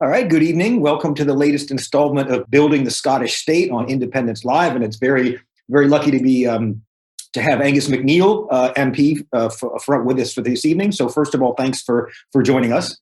All right, good evening. Welcome to the latest installment of Building the Scottish State on Independence Live, and it's very, very lucky to be to have Angus McNeil, MP, front with us for this evening. So, first of all, thanks for joining us.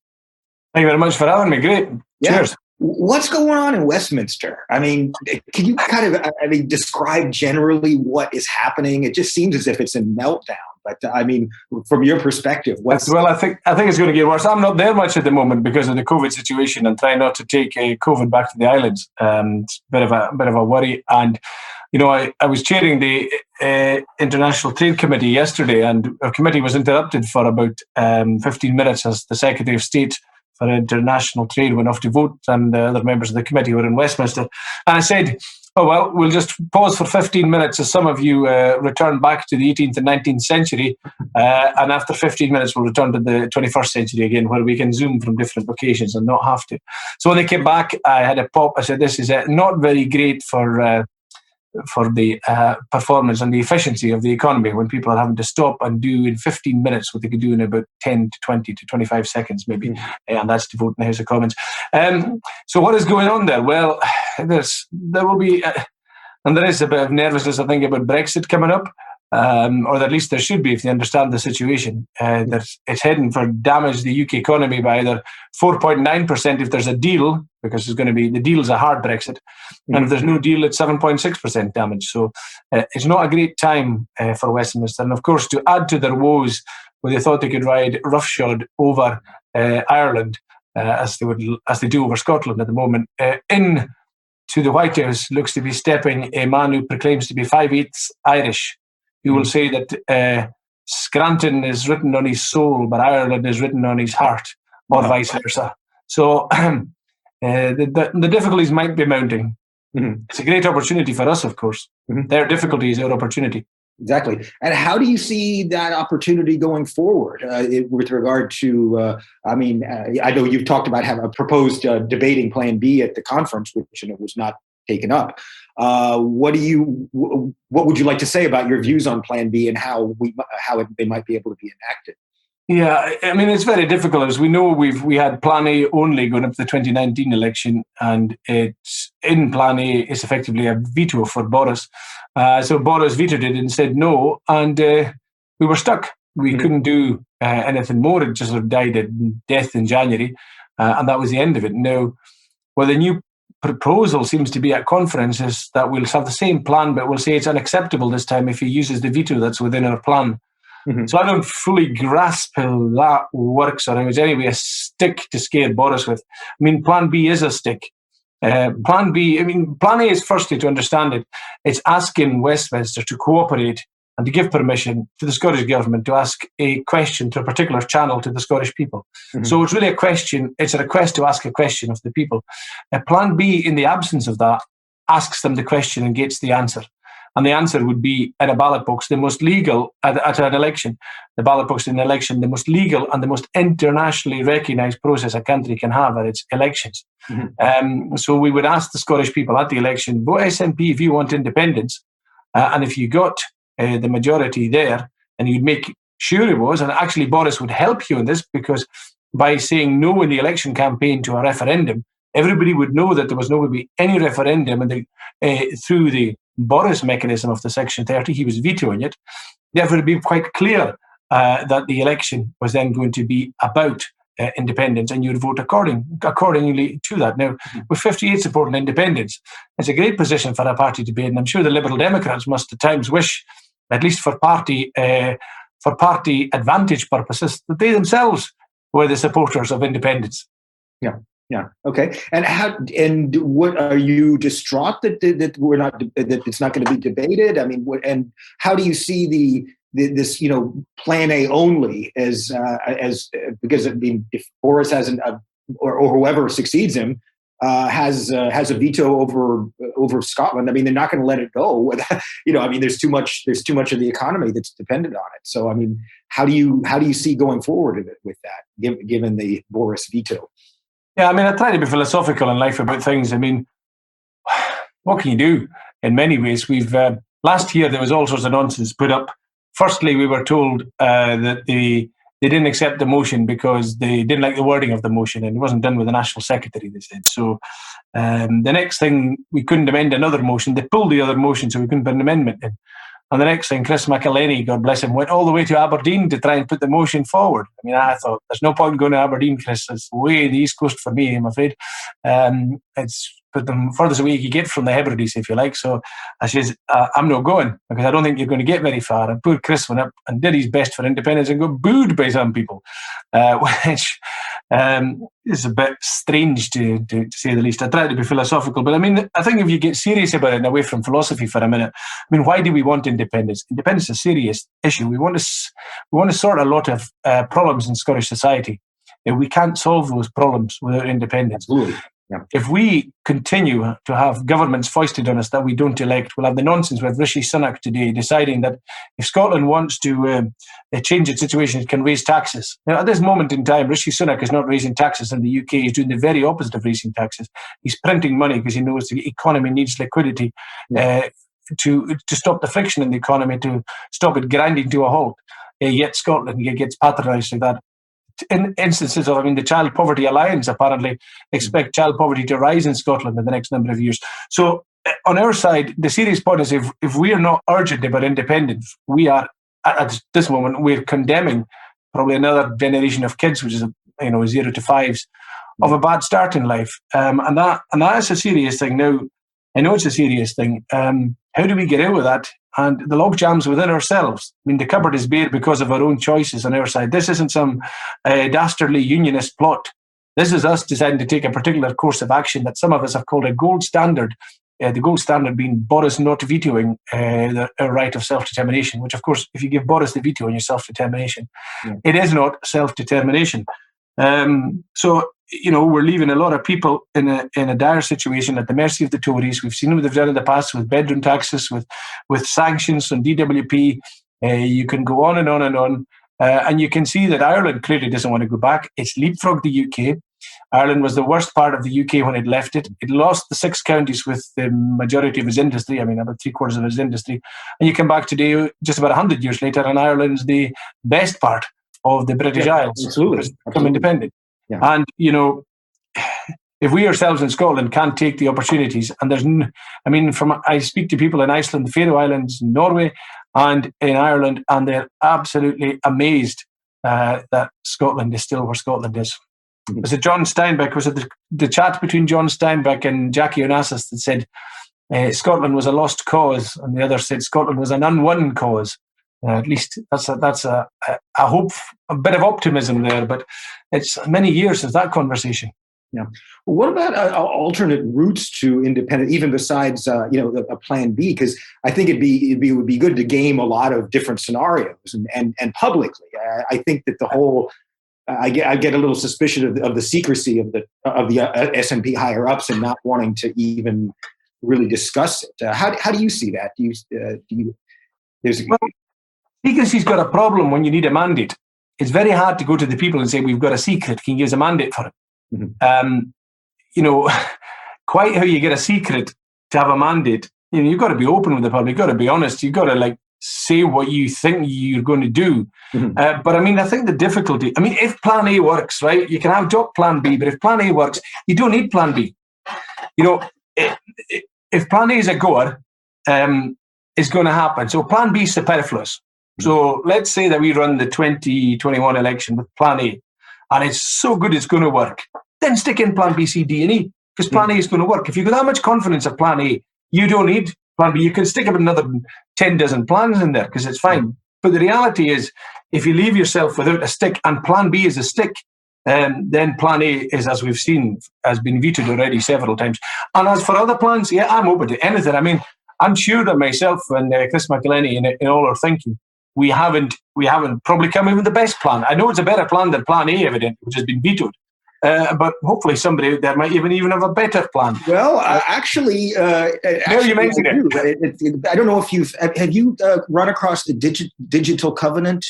Thank you very much for having me. Great. Yeah. Cheers. What's going on in Westminster? I mean, can you kind of, describe generally what is happening? It just seems as if it's in meltdown. But I mean, from your perspective, well, I think it's going to get worse. I'm not there much at the moment because of the COVID situation and trying not to take COVID back to the islands. It's a bit of a worry. And I was chairing the International Trade Committee yesterday, and our committee was interrupted for about 15 minutes as the Secretary of State for International Trade went off to vote, and other members of the committee were in Westminster. And I said, oh, well, we'll just pause for 15 minutes as some of you return back to the 18th and 19th century. And after 15 minutes, we'll return to the 21st century again, where we can Zoom from different locations and not have to. So when they came back, I had a pop. I said, this is not very great for the performance and the efficiency of the economy when people are having to stop and do in 15 minutes what they could do in about 10 to 20 to 25 seconds maybe. And that's to vote in the House of Commons. So what is going on there? Well, there will be, and there is a bit of nervousness, I think, about Brexit coming up, or at least there should be if they understand the situation. That it's heading for damage the UK economy by either 4.9% if there's a deal, because there's going to be, the deal's a hard Brexit, and if there's no deal, it's 7.6% damage. So it's not a great time for Westminster. And of course, to add to their woes, where they thought they could ride roughshod over Ireland, as they do over Scotland at the moment, in to the White House looks to be stepping a man who proclaims to be 5/8 Irish, who will say that Scranton is written on his soul, but Ireland is written on his heart, or vice versa. So the difficulties might be mounting. It's a great opportunity for us, of course. Their difficulty is our opportunity. Exactly. And how do you see that opportunity going forward with regard to, I know you've talked about having a proposed debating Plan B at the conference, which was not taken up. What would you like to say about your views on Plan B and how they might be able to be enacted? Yeah, I mean, it's very difficult. As we know, we had Plan A only going up to the 2019 election, and it's in Plan A is effectively a veto for Boris. So Boris vetoed it and said no, and we were stuck. We couldn't do anything more. It just sort of died a death in January, and that was the end of it. Now, well, the new proposal seems to be at conference is that we'll have the same plan, but we'll say it's unacceptable this time if he uses the veto that's within our plan. So I don't fully grasp how that works, or if it's anyway a stick to scare Boris with. I mean, Plan B is a stick. Plan A is, firstly, to understand it, it's asking Westminster to cooperate and to give permission to the Scottish Government to ask a question to a particular channel to the Scottish people. So it's really a question, it's a request to ask a question of the people. Plan B, in the absence of that, asks them the question and gets the answer. And the answer would be in a ballot box, the most legal at an election. The ballot box in an election, the most legal and the most internationally recognised process a country can have at its elections. So we would ask the Scottish people at the election, vote SNP if you want independence. And if you got the majority there, and you'd make sure it was, and actually Boris would help you in this, because by saying no in the election campaign to a referendum, everybody would know that there was no would be any referendum, and through the Boris mechanism of the Section 30, he was vetoing it. Therefore, it would be quite clear that the election was then going to be about independence, and you'd vote accordingly to that. Now, with 58 supporting independence, it's a great position for a party to be in. I'm sure the Liberal Democrats must at times wish, at least for party advantage purposes, that they themselves were the supporters of independence. Yeah. Okay. And what are you distraught that it's not going to be debated? I mean, and how do you see this Plan A only as because I mean, if Boris hasn't or whoever succeeds him has a veto over Scotland, I mean, they're not going to let it go. I mean, there's too much of the economy that's dependent on it. So I mean, how do you see going forward with that, given the Boris veto? Yeah, I mean, I try to be philosophical in life about things. I mean, what can you do? In many ways, we've last year there was all sorts of nonsense put up. Firstly, we were told that the they didn't accept the motion because they didn't like the wording of the motion, and it wasn't done with the National Secretary, they said. So the next thing, we couldn't amend another motion. They pulled the other motion, so we couldn't put an amendment in. And the next thing, Chris McElhenny, God bless him, went all the way to Aberdeen to try and put the motion forward. I mean, I thought, there's no point in going to Aberdeen, Chris. It's way the East Coast for me, I'm afraid. It's put them furthest away you can get from the Hebrides, if you like. So I says, I'm not going, because I don't think you're going to get very far. And poor Chris went up and did his best for independence and got booed by some people, which is a bit strange to say the least. I try to be philosophical, but I mean, I think if you get serious about it and away from philosophy for a minute, I mean, why do we want independence? Independence is a serious issue. We want to sort a lot of problems in Scottish society. We can't solve those problems without independence. Absolutely. Yeah. If we continue to have governments foisted on us that we don't elect, we'll have the nonsense with Rishi Sunak today deciding that if Scotland wants to change its situation, it can raise taxes. Now, at this moment in time, Rishi Sunak is not raising taxes in the UK. He's doing the very opposite of raising taxes. He's printing money because he knows the economy needs liquidity to stop the friction in the economy, to stop it grinding to a halt. Yet Scotland gets patronised like that. In instances of, I mean, the Child Poverty Alliance apparently expect child poverty to rise in Scotland in the next number of years. So on our side, the serious point is if we are not urgent about independence, we are, at this moment, we're condemning probably another generation of kids, which is, 0 to 5s, of a bad start in life. And that is a serious thing. Now, I know it's a serious thing. How do we get out of that? And the log jams within ourselves. I mean, the cupboard is bare because of our own choices on our side. This isn't some dastardly unionist plot. This is us deciding to take a particular course of action that some of us have called a gold standard. The gold standard being Boris not vetoing our right of self-determination, which, of course, if you give Boris the veto on your self-determination, it is not self-determination. So, we're leaving a lot of people in a dire situation at the mercy of the Tories. We've seen what they've done in the past with bedroom taxes, with sanctions on DWP. You can go on and on and on. And you can see that Ireland clearly doesn't want to go back. It's leapfrogged the UK. Ireland was the worst part of the UK when it left it. It lost the 6 counties with the majority of its industry, about 3/4 of its industry. And you come back today, just about 100 years later, and Ireland's the best part of the British Isles. Absolutely. Become independent. Yeah. And, if we ourselves in Scotland can't take the opportunities, and I speak to people in Iceland, the Faroe Islands, Norway, and in Ireland, and they're absolutely amazed that Scotland is still where Scotland is. Mm-hmm. Was it John Steinbeck? Was it the chat between John Steinbeck and Jackie Onassis that said Scotland was a lost cause, and the other said Scotland was an unwon cause? At least that's a hope, a bit of optimism there, but it's many years since that conversation. Yeah. Well, what about alternate routes to independence, even besides a plan B? Because I think it would be good to game a lot of different scenarios and publicly. I think that the whole I get a little suspicious of the secrecy of the SNP higher ups and not wanting to even really discuss it. How do you see that? Secrecy's got a problem when you need a mandate. It's very hard to go to the people and say, we've got a secret, can you give us a mandate for it? Mm-hmm. Quite how you get a secret to have a mandate, you've got to be open with the public, you've got to be honest, you've got to say what you think you're going to do. Mm-hmm. But I think the difficulty, if plan A works, right, you can have plan B, but if plan A works, you don't need plan B. If plan A is a goer, it's going to happen. So plan B is superfluous. So let's say that we run the 2021 election with plan A, and it's so good it's going to work. Then stick in plan B, C, D, and E, because plan A is going to work. If you've got that much confidence of plan A, you don't need plan B. You can stick up another 10 dozen plans in there because it's fine. But the reality is, if you leave yourself without a stick, and plan B is a stick, then plan A is, as we've seen, has been vetoed already several times. And as for other plans, I'm open to anything. I'm sure that myself and Chris McElhenny in all our thinking, we haven't probably come even the best plan. I know it's a better plan than plan A, evidently, which has been vetoed. But hopefully somebody out there might even have a better plan. Well, actually, you mentioned it. I don't know if have you run across the digital covenant?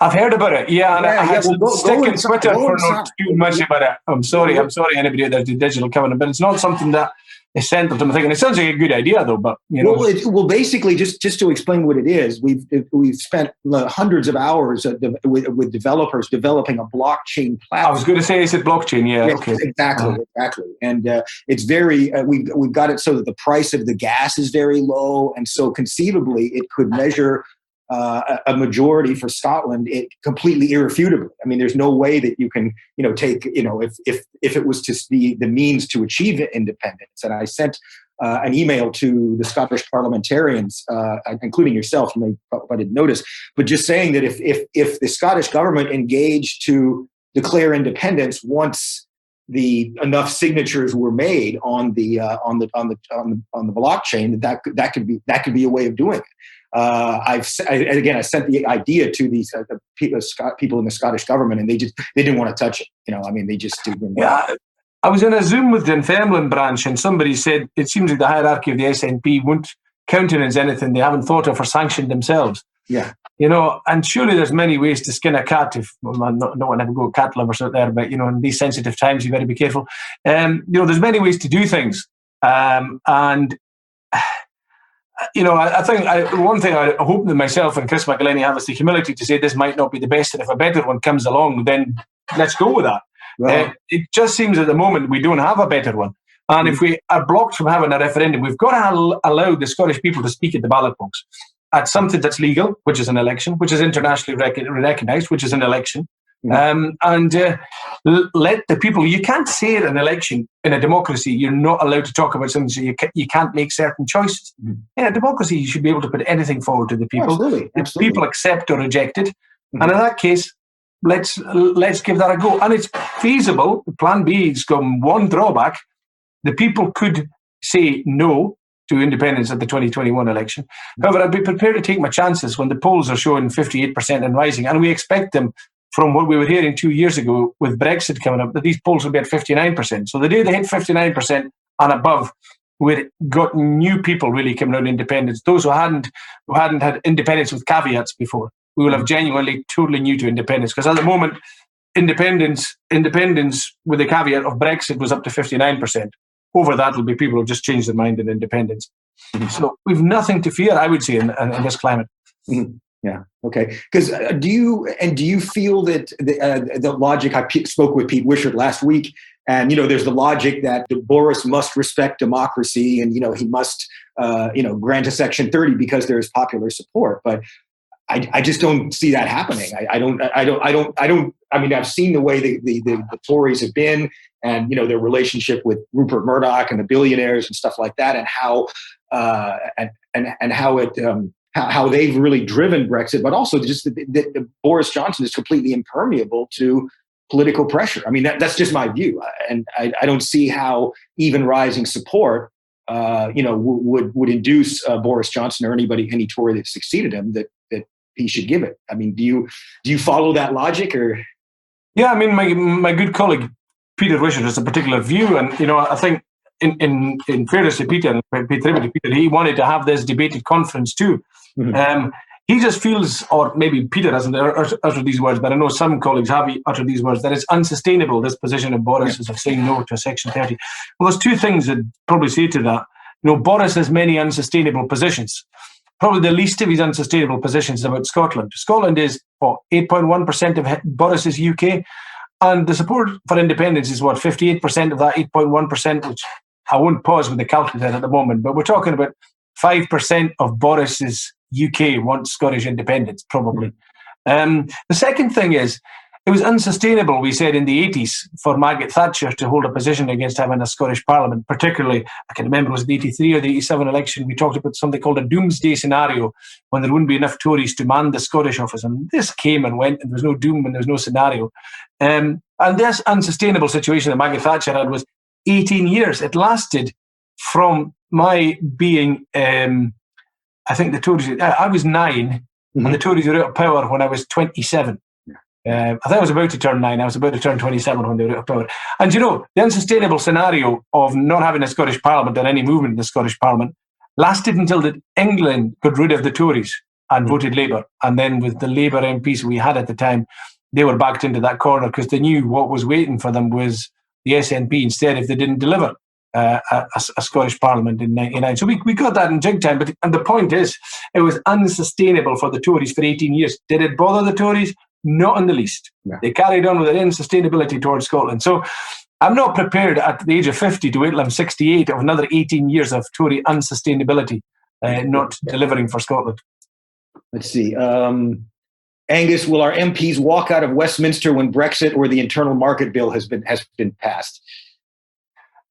I've heard about it, yeah, and I had some stick on Twitter for not too much about it. I'm sorry, anybody out there do digital covenant, but it's not something that is central to my thinking. It sounds like a good idea, though, but, you know. Well, basically, just to explain what it is, we've spent hundreds of hours with developers developing a blockchain platform. I was going to say, it's a blockchain, yeah. Yes, okay. Exactly. And it's very, we've got it so that the price of the gas is very low, and so conceivably it could measure a majority for Scotland, it completely irrefutably. I mean, there's no way that you can, take, if it was to be the means to achieve independence. And I sent an email to the Scottish parliamentarians, including yourself, you may probably didn't notice, but just saying that if the Scottish government engaged to declare independence once enough signatures were made on the blockchain, that could be a way of doing it. I sent the idea to these people in the Scottish government, and they didn't want to touch it. They just didn't. Yeah, I was in a Zoom with the Dunfermline branch, and somebody said it seems like the hierarchy of the SNP won't countenance anything they haven't thought of or sanctioned themselves. Yeah, and surely there's many ways to skin a cat. No one ever go cat lovers out there, but in these sensitive times, you better be careful. There's many ways to do things, and. I think one thing I hope that myself and Chris McElhinney have is the humility to say this might not be the best, and if a better one comes along, then let's go with that. Right. It just seems at the moment we don't have a better one. And if we are blocked from having a referendum, we've got to allow the Scottish people to speak at the ballot box at something that's legal, which is an election, which is internationally recognised, which is an election. And let the people, you can't say at an election in a democracy you're not allowed to talk about something, so you can't make certain choices. In a democracy you should be able to put anything forward to the people. Absolutely. People accept or reject it, and in that case let's give that a go. And it's feasible. Plan B has got one drawback: the people could say no to independence at the 2021 election. However, I'd be prepared to take my chances when the polls are showing 58% and rising, and we expect them, from what we were hearing 2 years ago with Brexit coming up, that these polls will be at 59%. So the day they hit 59% and above, we've got new people really coming out of independence. Those who hadn't had independence with caveats before, we will have genuinely totally new to independence. Because at the moment, independence with the caveat of Brexit was up to 59%. Over that will be people who just changed their mind in independence. So we've nothing to fear, I would say, in this climate. Yeah. Okay. Because do you feel that the logic? I spoke with Pete Wishart last week, and there's the logic that Boris must respect democracy, and he must grant a Section 30 because there's popular support. But I just don't see that happening. I don't. I mean, I've seen the way the Tories have been, and their relationship with Rupert Murdoch and the billionaires and stuff like that, and how how they've really driven Brexit, but also just that Boris Johnson is completely impermeable to political pressure. I mean, that's just my view, and I don't see how even rising support, would induce Boris Johnson or any Tory that succeeded him that he should give it. I mean, do you follow that logic, or? Yeah, I mean, my good colleague Peter Wishart has a particular view, and I think in fairness to Peter, he wanted to have this debated conference too. He just feels, or maybe Peter hasn't uttered these words, but I know some colleagues have uttered these words, that it's unsustainable, this position of Boris of saying no to Section 30. Well, there's two things I'd probably say to that. Boris has many unsustainable positions. Probably the least of his unsustainable positions is about Scotland. Scotland is 8.1% of Boris's UK, and the support for independence is 58% of that 8.1%, which I won't pause with the calculator at the moment, but we're talking about 5% of Boris's UK wants Scottish independence, probably. The second thing is, it was unsustainable, we said, in the 80s for Margaret Thatcher to hold a position against having a Scottish Parliament, particularly, I can remember it was the 83 or the 87 election, we talked about something called a doomsday scenario, when there wouldn't be enough Tories to man the Scottish office. And this came and went, and there was no doom and there was no scenario. And this unsustainable situation that Margaret Thatcher had was 18 years. It lasted from my being, I think the Tories, I was 9, and the Tories were out of power when I was 27. I think I was about to turn 9. I was about to turn 27 when they were out of power. And the unsustainable scenario of not having a Scottish Parliament or any movement in the Scottish Parliament lasted until England got rid of the Tories. and voted Labour. And then with the Labour MPs we had at the time, they were backed into that corner because they knew what was waiting for them was the SNP instead if they didn't deliver a Scottish Parliament in 1999. So we got that in jig time. And the point is, it was unsustainable for the Tories for 18 years. Did it bother the Tories? Not in the least. Yeah. They carried on with their insustainability towards Scotland. So I'm not prepared at the age of 50 to wait till I'm 68 of another 18 years of Tory unsustainability not delivering for Scotland. Let's see. Angus, will our MPs walk out of Westminster when Brexit or the internal market bill has been passed?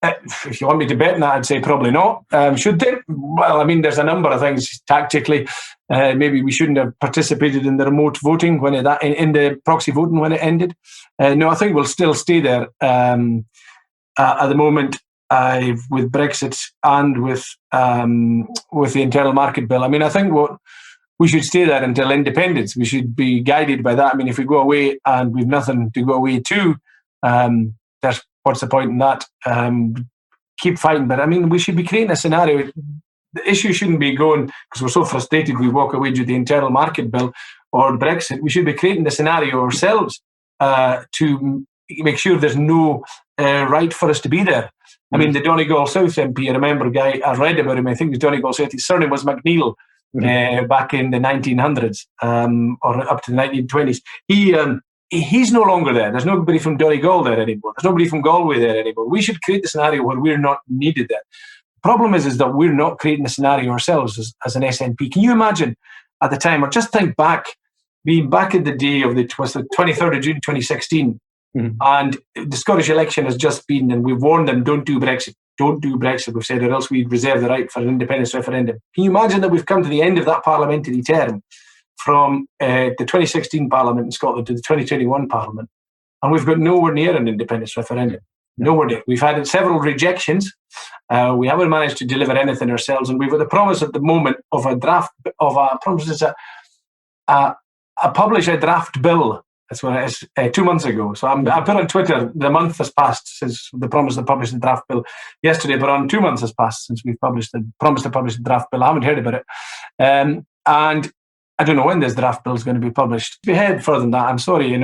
If you want me to bet on that, I'd say probably not. Should they? Well, I mean, there's a number of things tactically. Maybe we shouldn't have participated in the remote voting in the proxy voting when it ended. No, I think we'll still stay there at the moment with Brexit and with the internal market bill. I mean, I think we should stay there until independence. We should be guided by that. I mean, if we go away and we've nothing to go away to, what's the point in that? Keep fighting. But I mean, we should be creating a scenario. The issue shouldn't be going, because we're so frustrated we walk away due to the internal market bill or Brexit. We should be creating the scenario ourselves to make sure there's no right for us to be there. I mean, the Donegal South MP, I remember a guy, I read about him, I think it was Donegal South, his surname was MacNeil, back in the 1900s or up to the 1920s. He's no longer there. There's nobody from Donegal there anymore. There's nobody from Galway there anymore. We should create the scenario where we're not needed there. The problem is that we're not creating a scenario ourselves as an SNP. Can you imagine at the time, or just think back, being back in the day of the 23rd of June 2016, and the Scottish election has just been, and we've warned them, don't do Brexit. Don't do Brexit, we've said, or else we reserve the right for an independence referendum. Can you imagine that we've come to the end of that parliamentary term from the 2016 Parliament in Scotland to the 2021 Parliament, and we've got nowhere near an independence referendum. Nowhere near. We've had several rejections. We haven't managed to deliver anything ourselves, and we've got the promise at the moment of a draft of a promise publish a draft bill. That's what it is. 2 months ago. So I put on Twitter, the month has passed since the promise to publish the draft bill yesterday, but on 2 months has passed since we've promised to publish the draft bill. I haven't heard about it. And I don't know when this draft bill is going to be published. If we head further than that, I'm sorry,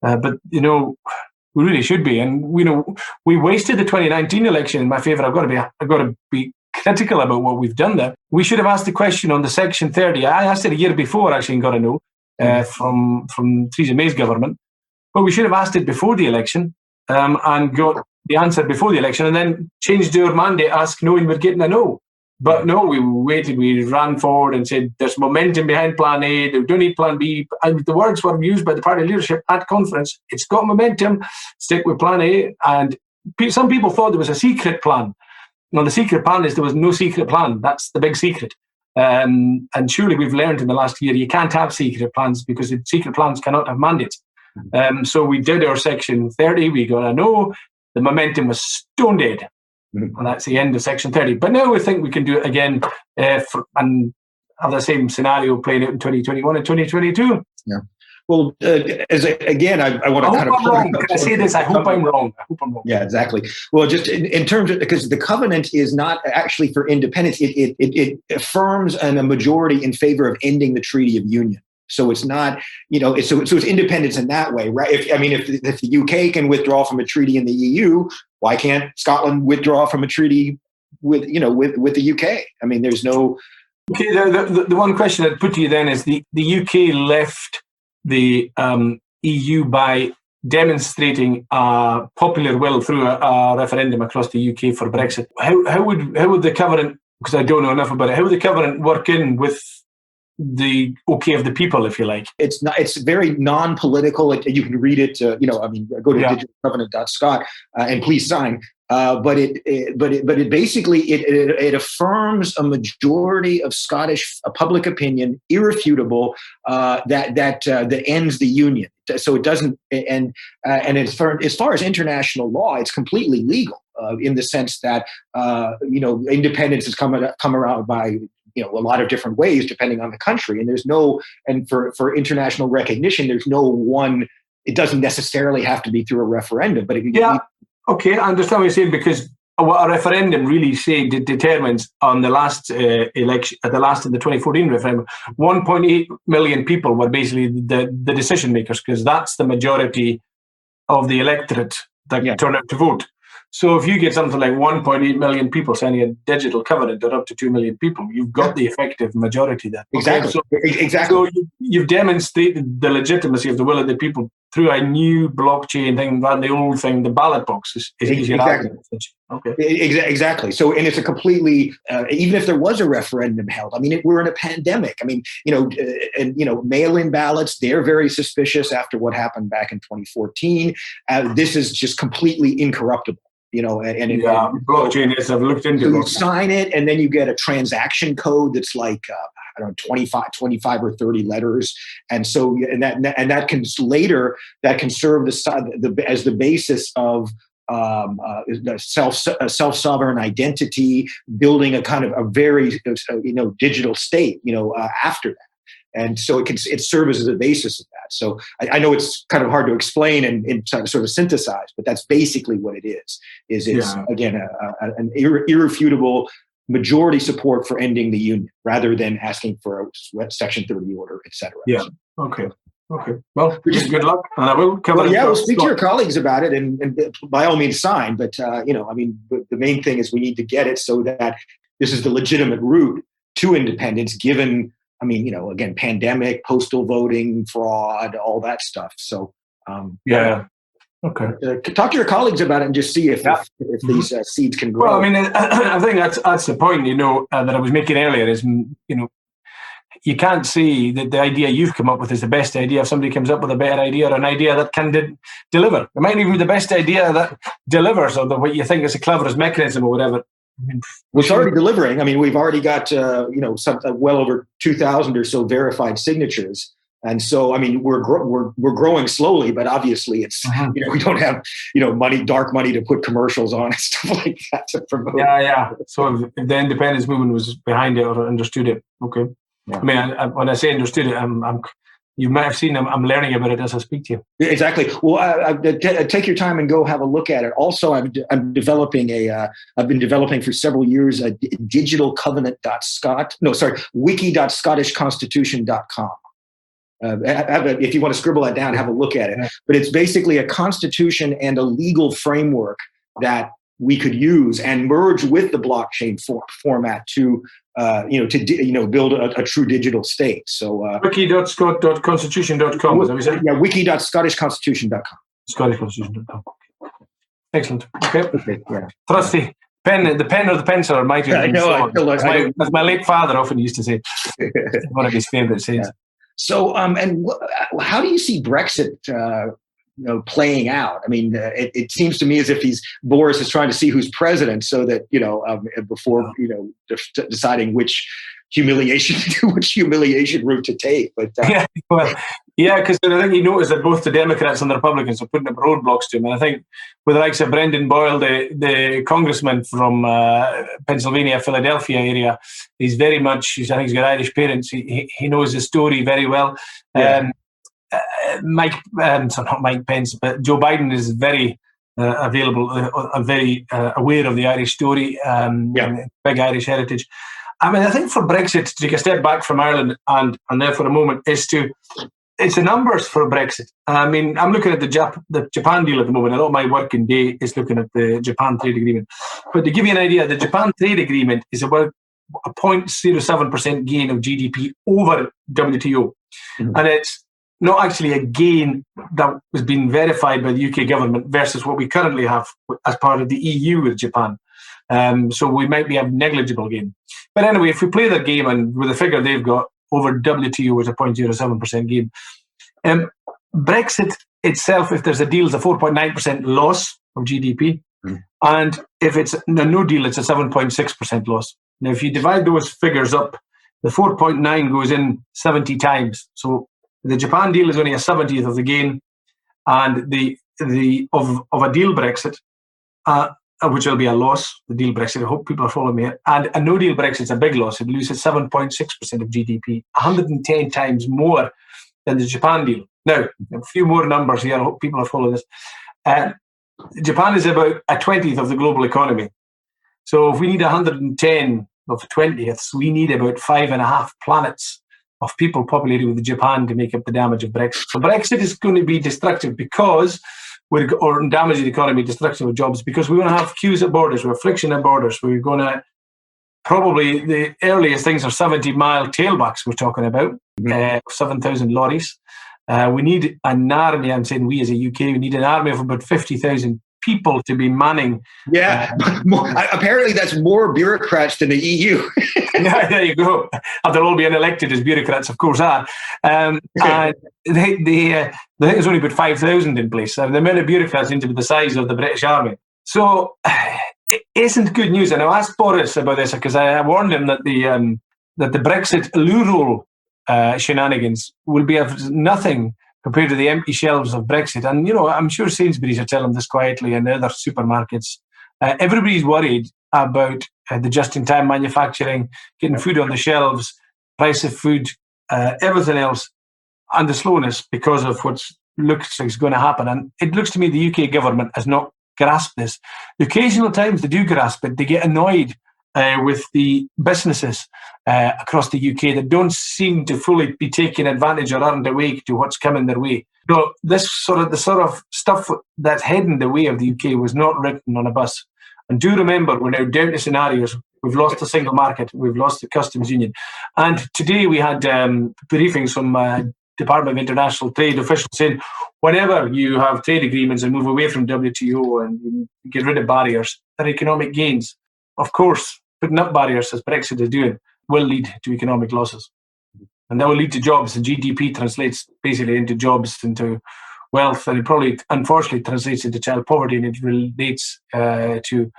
but we really should be. And we wasted the 2019 election in my favour. I've got to be critical about what we've done there. We should have asked the question on the Section 30. I asked it a year before, actually, and got a no from Theresa May's government. But we should have asked it before the election and got the answer before the election, and then changed our mandate, knowing we're getting a no. But no, we waited, we ran forward and said there's momentum behind Plan A, they don't need Plan B. And the words were used by the party leadership at conference. It's got momentum, stick with Plan A. And some people thought there was a secret plan. No, the secret plan is there was no secret plan. That's the big secret. And surely we've learned in the last year you can't have secret plans because secret plans cannot have mandates. So we did our Section 30, we got a no. The momentum was stone dead. And that's the end of Section 30. But now we think we can do it again and have the same scenario playing out in 2021 and 2022. Yeah. Well, I want to kind of... Wrong. Can I say this? I hope I'm wrong. Yeah, exactly. Well, just in terms of, because the covenant is not actually for independence. It affirms a majority in favor of ending the Treaty of Union. So it's not, so it's independence in that way, right? If the UK can withdraw from a treaty in the EU, why can't Scotland withdraw from a treaty with the UK? I mean, there's no... Okay, the one question I'd put to you then is the UK left the EU by demonstrating popular will through a referendum across the UK for Brexit. How would the covenant, because I don't know enough about it, how would the covenant work in with the okay of the people, if you like? It's very non-political. You can read it. Go to digitalcovenant.scot and please sign. But it basically it affirms a majority of Scottish public opinion, irrefutable, that ends the union. So it doesn't, and as far as international law, it's completely legal in the sense that independence has come around by a lot of different ways depending on the country, and for international recognition, there's no one. It doesn't necessarily have to be through a referendum, but it can Okay, I understand what you're saying, because what a referendum really determines on the last election, at the 2014 referendum, 1.8 million people were basically the decision makers, because that's the majority of the electorate that turn out to vote. So if you get something like 1.8 million people signing a digital covenant, or up to 2 million people, you've got the effective majority there. Exactly. So you've demonstrated the legitimacy of the will of the people through a new blockchain thing, rather than the old thing. The ballot box is your argument. Okay. Exactly. So, and it's a completely, even if there was a referendum held, I mean, we're in a pandemic. I mean, mail-in ballots, they're very suspicious after what happened back in 2014. This is just completely incorruptible. Blockchain is. I've looked into. So you sign it, and then you get a transaction code that's like 25 or 30 letters, and so that can serve as the basis of self-sovereign identity, building a kind of a very digital state after that. And so it serves as a basis of that. So I know it's kind of hard to explain and sort of synthesize, but that's basically what it is. It's again an irrefutable majority support for ending the union, rather than asking for a Section 30 order, et cetera. Yeah. Okay. Well, good luck, and I will cover. Well, we'll speak to your colleagues about it, and by all means sign. But the main thing is we need to get it so that this is the legitimate route to independence, given. I mean, again, pandemic, postal voting, fraud, all that stuff. So, okay. Talk to your colleagues about it and just see if these seeds can grow. Well, I mean, I think that's the point, that I was making earlier is, you can't say that the idea you've come up with is the best idea if somebody comes up with a better idea, or an idea that can deliver. It might even be the best idea that delivers, or what you think is the cleverest mechanism or whatever. It's already delivering. I mean, we've already got well over 2,000 or so verified signatures, and so I mean, we're growing slowly, but obviously it's we don't have dark money to put commercials on and stuff like that to promote. Yeah. So if the independence movement was behind it or understood it, okay. Yeah. I mean, when I say understood it, you might have seen I'm learning about it as I speak to you. Exactly. Well, take your time and go have a look at it. Also, I've been developing for several years a wiki.scottishconstitution.com. If you want to scribble that down, have a look at it. Yeah. But it's basically a constitution and a legal framework that we could use and merge with the blockchain format to build a true digital state. So wiki.scott.constitution.com. Is that what you said? Yeah, wiki.scottishconstitution.com. Scottishconstitution.com. Excellent. Okay. Yeah. Trusty. The pen or the pencil are my I know. As my late father often used to say. One of his favorite sayings. Yeah. So, how do you see Brexit playing out? I mean, it seems to me as if Boris is trying to see who's president, so that before deciding which humiliation route to take. But because I think you notice that both the Democrats and the Republicans are putting up roadblocks to him, and I think with the likes of Brendan Boyle, the congressman from Pennsylvania, Philadelphia area, he's very much. I think he's got Irish parents. He knows the story very well. Yeah. Not Mike Pence, but Joe Biden is very available, very aware of the Irish story, big Irish heritage. I mean, I think for Brexit, to take a step back from Ireland and there for a moment, it's the numbers for Brexit. I mean, I'm looking at the Japan deal at the moment. A lot of my working day is looking at the Japan trade agreement. But to give you an idea, the Japan trade agreement is about a 0.07% gain of GDP over WTO. Mm-hmm. And it's not actually a gain that was being verified by the UK government versus what we currently have as part of the EU with Japan. So we might be a negligible gain. But anyway, if we play their game, and with the figure they've got, over WTO is a 0.07% gain. Brexit itself, if there's a deal, is a 4.9% loss of GDP. Mm. And if it's no deal, it's a 7.6% loss. Now, if you divide those figures up, the 4.9 goes in 70 times. So the Japan deal is only a 70th of the gain, and the of a deal Brexit, which will be a loss. The deal Brexit. I hope people are following me here. And a no deal Brexit is a big loss. It loses 7.6% of GDP, 110 times more than the Japan deal. Now, a few more numbers here. I hope people are following this. Japan is about a 20th of the global economy. So if we need 110 of 20ths, we need about 5.5 planets of people populated with Japan to make up the damage of Brexit. So Brexit is going to be destructive or damage the economy, destructive of jobs, because we're going to have queues at borders, we're friction at borders, we're going to probably, the earliest things are 70-mile tailbacks we're talking about, 7,000 lorries. We need an army, I'm saying we as a UK, we need an army of about 50,000 people to be manning. Yeah, apparently that's more bureaucrats than the EU. Yeah, there you go. And they'll all be unelected as bureaucrats, of course, are. And there's only about 5,000 in place. The amount of bureaucrats seem to be the size of the British Army. So it isn't good news. And I asked Boris about this because I warned him that the Brexit loo shenanigans will be of nothing compared to the empty shelves of Brexit. And, I'm sure Sainsbury's are telling this quietly and other supermarkets. Everybody's worried about the just-in-time manufacturing, getting food on the shelves, price of food, everything else, and the slowness because of what looks like is going to happen. And it looks to me the UK government has not grasped this. The occasional times they do grasp it, they get annoyed with the businesses across the UK that don't seem to fully be taking advantage or aren't awake to what's coming their way. So the sort of stuff that's heading the way of the UK was not written on a bus. And do remember, we're now down to scenarios. We've lost the single market. We've lost the customs union. And today we had briefings from Department of International Trade officials saying, whenever you have trade agreements and move away from WTO and you get rid of barriers, there are economic gains. Of course, putting up barriers, as Brexit is doing, will lead to economic losses. And that will lead to jobs. And GDP translates basically into jobs, into wealth, and it probably, unfortunately, translates into child poverty, and it relates to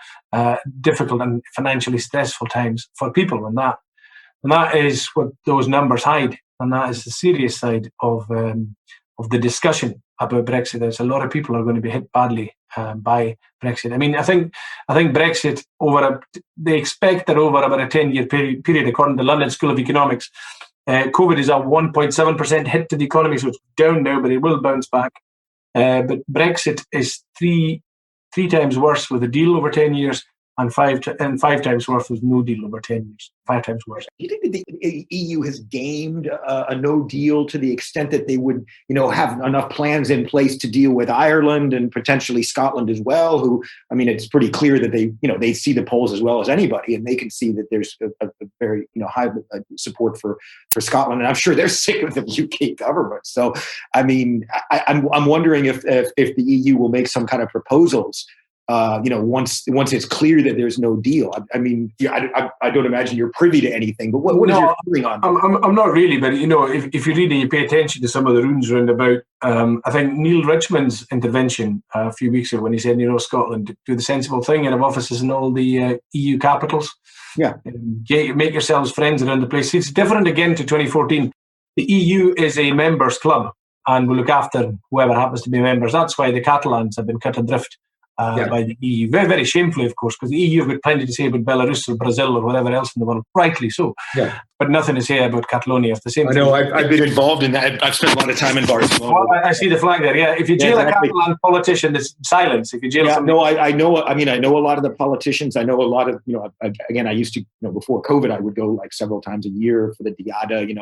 difficult and financially stressful times for people. And that is what those numbers hide. And that is the serious side of the discussion about Brexit. There's a lot of people are going to be hit badly by Brexit. I mean, I think Brexit they expect that over about a 10-year period, according to the London School of Economics, COVID is a 1.7% hit to the economy, so it's down now, but it will bounce back. But Brexit is three times worse with a deal over 10 years, and five times worse with no deal over 10 years. 5 times worse. Do you think that the EU has gamed a no deal to the extent that they would, have enough plans in place to deal with Ireland and potentially Scotland as well? Who, I mean, it's pretty clear that they see the polls as well as anybody, and they can see that there's a very high support for Scotland, and I'm sure they're sick of the UK government. So, I mean, I'm wondering if the EU will make some kind of proposals. Once it's clear that there's no deal. I mean, I don't imagine you're privy to anything, but what is your feeling on that? I'm not really, but if you read and you pay attention to some of the runes around about, I think Neil Richmond's intervention a few weeks ago when he said, Scotland, do the sensible thing and have offices in all the EU capitals. Yeah. Make yourselves friends around the place. It's different again to 2014. The EU is a members club and will look after whoever happens to be members. That's why the Catalans have been cut adrift by the EU. Very, very shamefully, of course, because the EU have got plenty to say about Belarus or Brazil or whatever else in the world, rightly so. Yeah. But nothing to say about Catalonia. It's the same thing. I know, I've been involved in that. I've spent a lot of time in Barcelona. Well, I see the flag there, yeah. If you jail a Catalan politician, it's silence. If you jail somebody... No, I know a lot of the politicians. I know a lot of, again, I used to, before COVID, I would go like several times a year for the Diada, the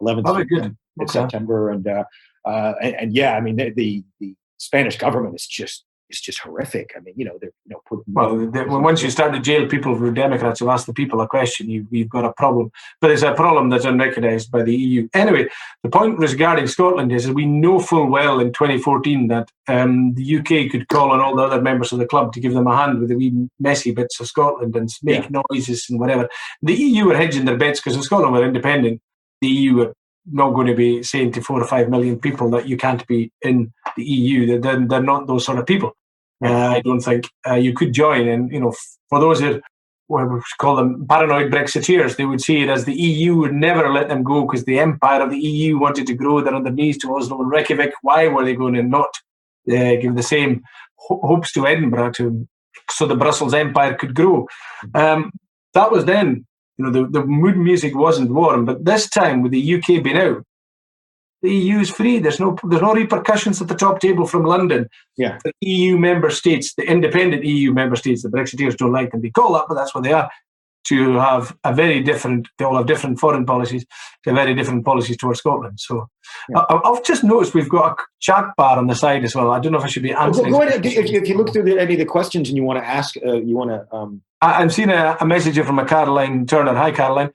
11th of September. And yeah, I mean, the Spanish government is just horrific. I mean, once you start to jail people who are Democrats who ask the people a question, you've got a problem. But it's a problem that's unrecognised by the EU. Anyway, the point regarding Scotland is that we know full well in 2014 that the UK could call on all the other members of the club to give them a hand with the wee messy bits of Scotland and make noises and whatever. The EU are hedging their bets because if Scotland were independent, the EU are not going to be saying to 4 or 5 million people that you can't be in the EU. They're not those sort of people. I don't think you could join. And, for those that we call them paranoid Brexiteers, they would see it as the EU would never let them go because the empire of the EU wanted to grow. They're on their knees to Oslo and Reykjavik. Why were they going to not give the same hopes to Edinburgh so the Brussels empire could grow? That was then. The mood music wasn't warm, but this time with the UK being out, The EU is free. There's no repercussions at the top table from London. Yeah. The EU member states, the independent EU member states, the Brexiteers don't like them to be called that, but that's what they are, to have they all have different foreign policies, to have very different policies towards Scotland. So I've just noticed we've got a chat bar on the side as well. I don't know if I should be answering. Go ahead. If you look through any of the questions and you want to ask, I'm seeing a message here from a Caroline Turner. Hi, Caroline.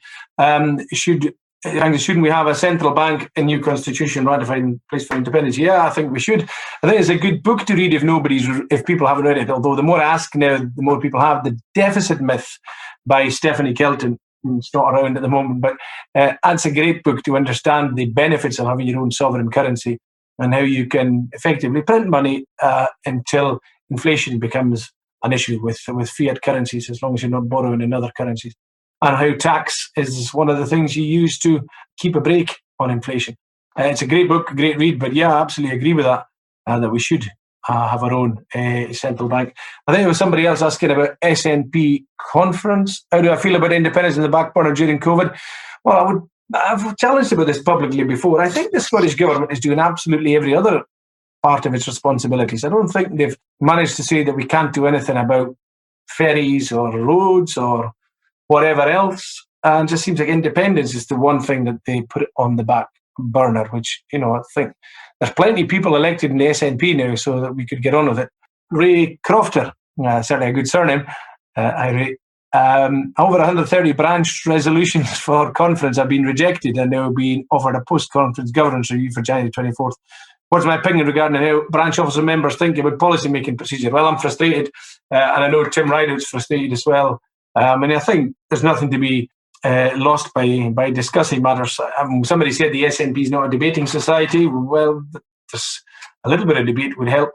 Shouldn't we have a central bank, a new constitution ratified in place for independence? Yeah, I think we should. I think it's a good book to read if people haven't read it. Although the more I ask now, the more people have. The Deficit Myth by Stephanie Kelton. It's not around at the moment, but that's a great book to understand the benefits of having your own sovereign currency and how you can effectively print money until inflation becomes an issue with fiat currencies, as long as you're not borrowing in other currencies. And how tax is one of the things you use to keep a brake on inflation. It's a great book, a great read, but yeah, I absolutely agree with that, that we should have our own central bank. I think there was somebody else asking about SNP conference. How do I feel about independence in the back burner during COVID? Well, I've challenged about this publicly before. I think the Scottish Government is doing absolutely every other part of its responsibilities. I don't think they've managed to say that we can't do anything about ferries or roads or whatever else. And it just seems like independence is the one thing that they put on the back burner, which, I think there's plenty of people elected in the SNP now so that we could get on with it. Ray Crofter, certainly a good surname. Ray. Over 130 branch resolutions for conference have been rejected and now being offered a post-conference governance review for January 24th. What's my opinion regarding how branch officer members think about policy-making procedure? Well, I'm frustrated, and I know Tim Rideout's frustrated as well. And I think there's nothing to be lost by discussing matters. Somebody said the SNP is not a debating society. Well, there's a little bit of debate would help,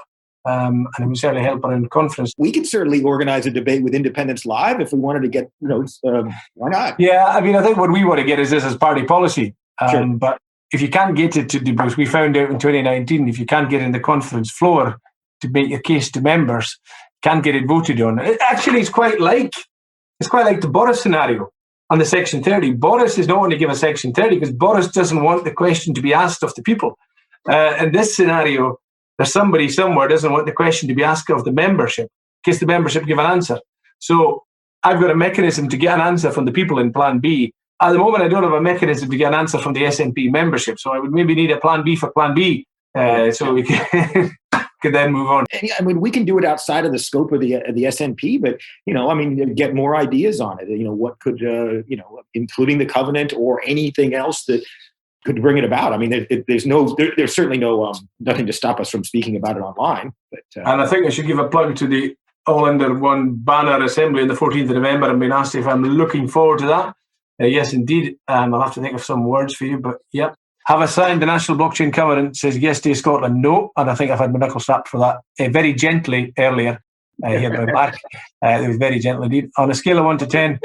and it would certainly help around conference. We could certainly organize a debate with Independence Live if we wanted to get, why not? Yeah, I think what we want to get is this as party policy. Sure. But if you can't get it to debate, we found out in 2019, if you can't get in the conference floor to make your case to members, can't get it voted on. It's quite like the Boris scenario on the Section 30. Boris is not going to give a Section 30 because Boris doesn't want the question to be asked of the people. In this scenario, there's somebody somewhere doesn't want the question to be asked of the membership in case the membership give an answer. So I've got a mechanism to get an answer from the people in Plan B. At the moment, I don't have a mechanism to get an answer from the SNP membership. So I would maybe need a Plan B for Plan B so we can... could then move on. We can do it outside of the scope of the SNP, but get more ideas on it. What could including the covenant or anything else that could bring it about. There's certainly nothing to stop us from speaking about it online. But and I think I should give a plug to the All Under One Banner Assembly on the 14th of November. I've been asked if I'm looking forward to that. Yes, indeed. I'll have to think of some words for you, but yeah. Have I signed the National Blockchain Covenant? Says yes, to Scotland. No, and I think I've had my knuckle slapped for that very gently earlier here by Mark. It was very gentle indeed. On a scale of 1 to 10,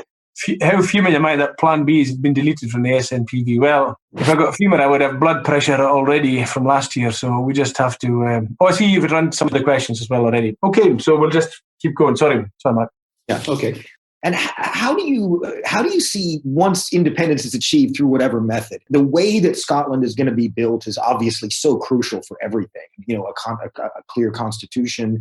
how fuming am I that Plan B has been deleted from the SNPV? Well, if I got fuming, I would have blood pressure already from last year. So we just have to. I see you've run some of the questions as well already. Okay, so we'll just keep going. Sorry, Mark. Yeah. Okay. And how do you see once independence is achieved through whatever method, the way that Scotland is going to be built is obviously so crucial for everything. A clear constitution,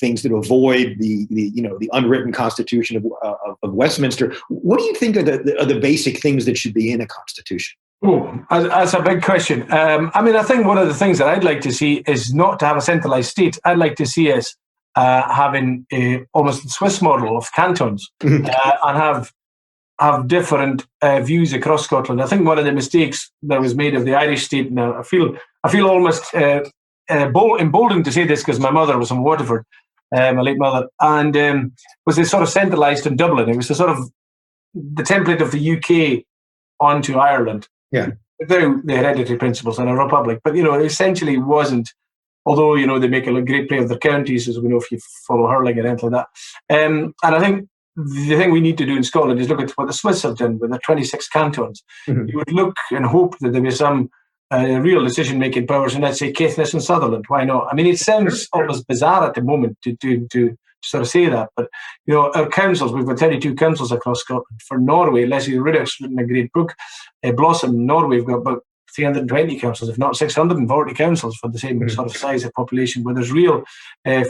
things that avoid the unwritten constitution of Westminster. What do you think are the basic things that should be in a constitution? Oh, that's a big question. I think one of the things that I'd like to see is not to have a centralised state. I'd like to see us having almost the Swiss model of cantons and have different views across Scotland. I think one of the mistakes that was made of the Irish state now, I feel almost emboldened to say this because my mother was from Waterford, my late mother, and was this sort of centralised in Dublin. It was the sort of the template of the UK onto Ireland. Yeah. Without the hereditary principles in a republic. But, it essentially wasn't. Although, they make a great play of their counties, as we know if you follow hurling or anything like that. And I think the thing we need to do in Scotland is look at what the Swiss have done with their 26 cantons. Mm-hmm. You would look and hope that there was some real decision-making powers in, let's say, Caithness and Sutherland. Why not? It sounds almost bizarre at the moment to sort of say that. But, our councils, we've got 32 councils across Scotland. For Norway, Leslie Riddoch's written a great book, Blossom, Norway, we've got about 320 councils, if not 640 councils for the same sort of size of population, where there's real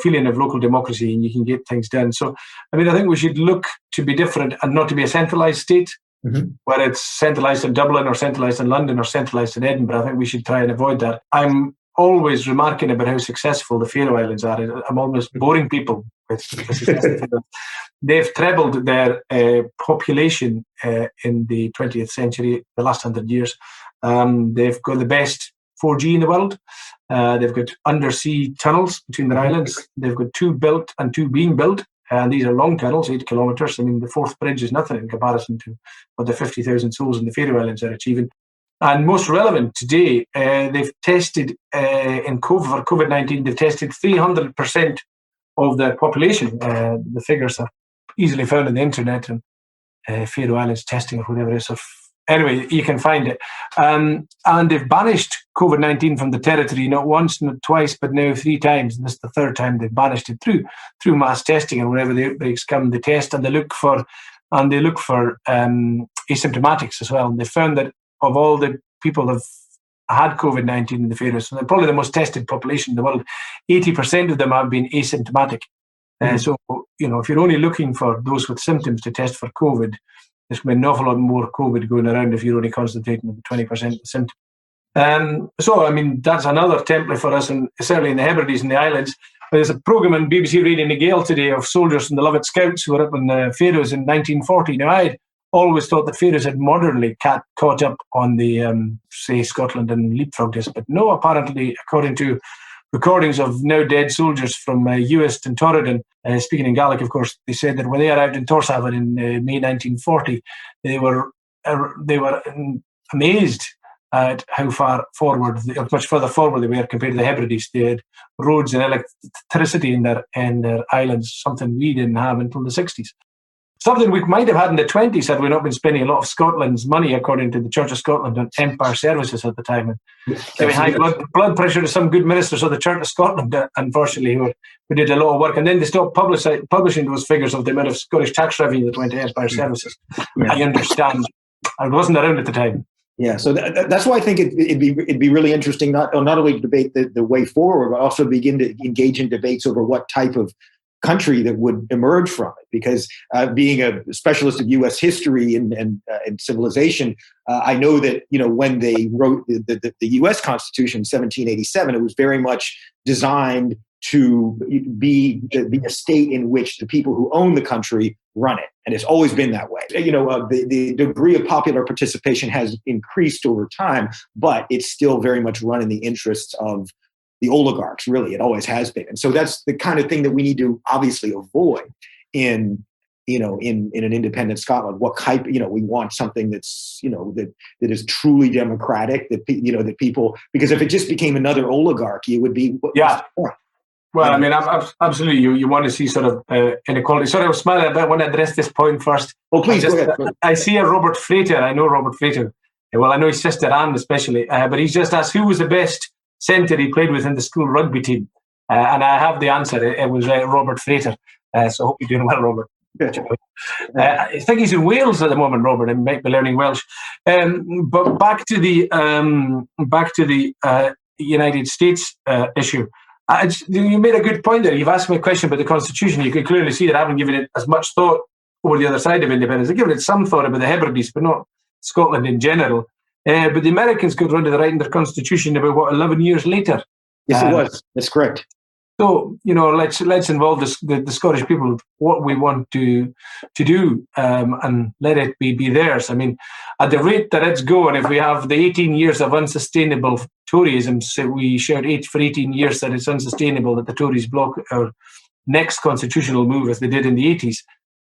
feeling of local democracy and you can get things done. So, I mean, I think we should look to be different and not to be a centralised state, where it's centralised in Dublin or centralised in London or centralised in Edinburgh. I think we should try and avoid that. I'm always remarking about how successful the Faroe Islands are. I'm almost boring people with success. They've trebled their population in the 20th century, the last 100 years. They've got the best 4G in the world. They've got undersea tunnels between their islands. They've got 2 built and 2 being built. And these are long tunnels, 8 kilometres. I mean, the Forth Bridge is nothing in comparison to what the 50,000 souls in the Faroe Islands are achieving. And most relevant today, they've tested for COVID-19, they've tested 300% of their population. The figures are easily found on the internet and Faroe Islands testing or whatever it is. So anyway, you can find it. And they've banished COVID-19 from the territory, not once, not twice, but now 3 times. And this is the 3rd time they've banished it through mass testing. And whenever the outbreaks come, they test and they look for asymptomatics as well. And they found that of all the people that have had COVID-19 in the Faroes, so they're probably the most tested population in the world, 80% of them have been asymptomatic. So, if you're only looking for those with symptoms to test for COVID, there's going to be an awful lot more COVID going around if you're only concentrating on the 20% of the symptoms. So, I mean, that's another template for us, and certainly in the Hebrides and the islands. There's a programme on BBC Radio Nagale today of soldiers from the Lovat Scouts who were up in the Faroes in 1940. Now, I'd always thought that Faroes had modernly caught up on the, say, Scotland and leapfrogged us, but no, apparently, according to recordings of now dead soldiers from Uist and Torridon, speaking in Gaelic, of course, they said that when they arrived in Tórshavn in May 1940, they were amazed at how much further forward they were compared to the Hebrides. They had roads and electricity in their islands, something we didn't have until the 60s. Something we might have had in the 20s had we not been spending a lot of Scotland's money, according to the Church of Scotland, on Empire services at the time. And giving high blood pressure to some good ministers of the Church of Scotland, unfortunately, who did a lot of work. And then they stopped publishing those figures of the amount of Scottish tax revenue that went to Empire services. I understand. I wasn't around at the time. Yeah, so that's why I think it'd be really interesting not only to debate the way forward, but also begin to engage in debates over what type of country that would emerge from it. Because being a specialist of U.S. history and civilization, I know that when they wrote the U.S. Constitution in 1787, it was very much designed to be a state in which the people who own the country run it. And it's always been that way. The degree of popular participation has increased over time, but it's still very much run in the interests of the oligarchs, really. It always has been. And so that's the kind of thing that we need to obviously avoid in an independent Scotland. What type, we want something that's, that is truly democratic, that people, because if it just became another oligarchy, it would be, well, I mean, absolutely. You want to see sort of inequality. Sorry, I was smiling a bit. I want to address this point first. Oh, please, go ahead. I see a Robert Frater. I know Robert Frater. Well, I know his sister Anne especially. But he's just asked who was the best centre he played with in the school rugby team. And I have the answer. It was Robert Frater. So I hope you're doing well, Robert. I think he's in Wales at the moment, Robert, and might be learning Welsh. But back to the United States issue. You made a good point there. You've asked me a question about the Constitution. You could clearly see that I haven't given it as much thought over the other side of independence. I've given it some thought about the Hebrides, but not Scotland in general. But the Americans got round to writing their Constitution about 11 years later. Yes, it was. That's correct. So let's involve the Scottish people with what we want to do, and let it be theirs. I mean, at the rate that it's going, if we have the 18 years of unsustainable Toryism, so we shared for 18 years that it's unsustainable that the Tories block our next constitutional move as they did in the 80s,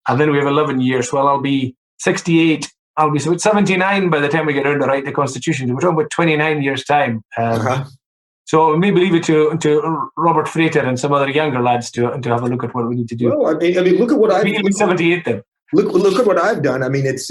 and then we have 11 years. Well, I'll be 68. I'll be 79 by the time we get around to write the Constitution. We're talking about 29 years' time. So maybe leave it to Robert Frater and some other younger lads to have a look at what we need to do. Well, I mean, look at what I've done. 78 then. Look at what I've done. I mean, it's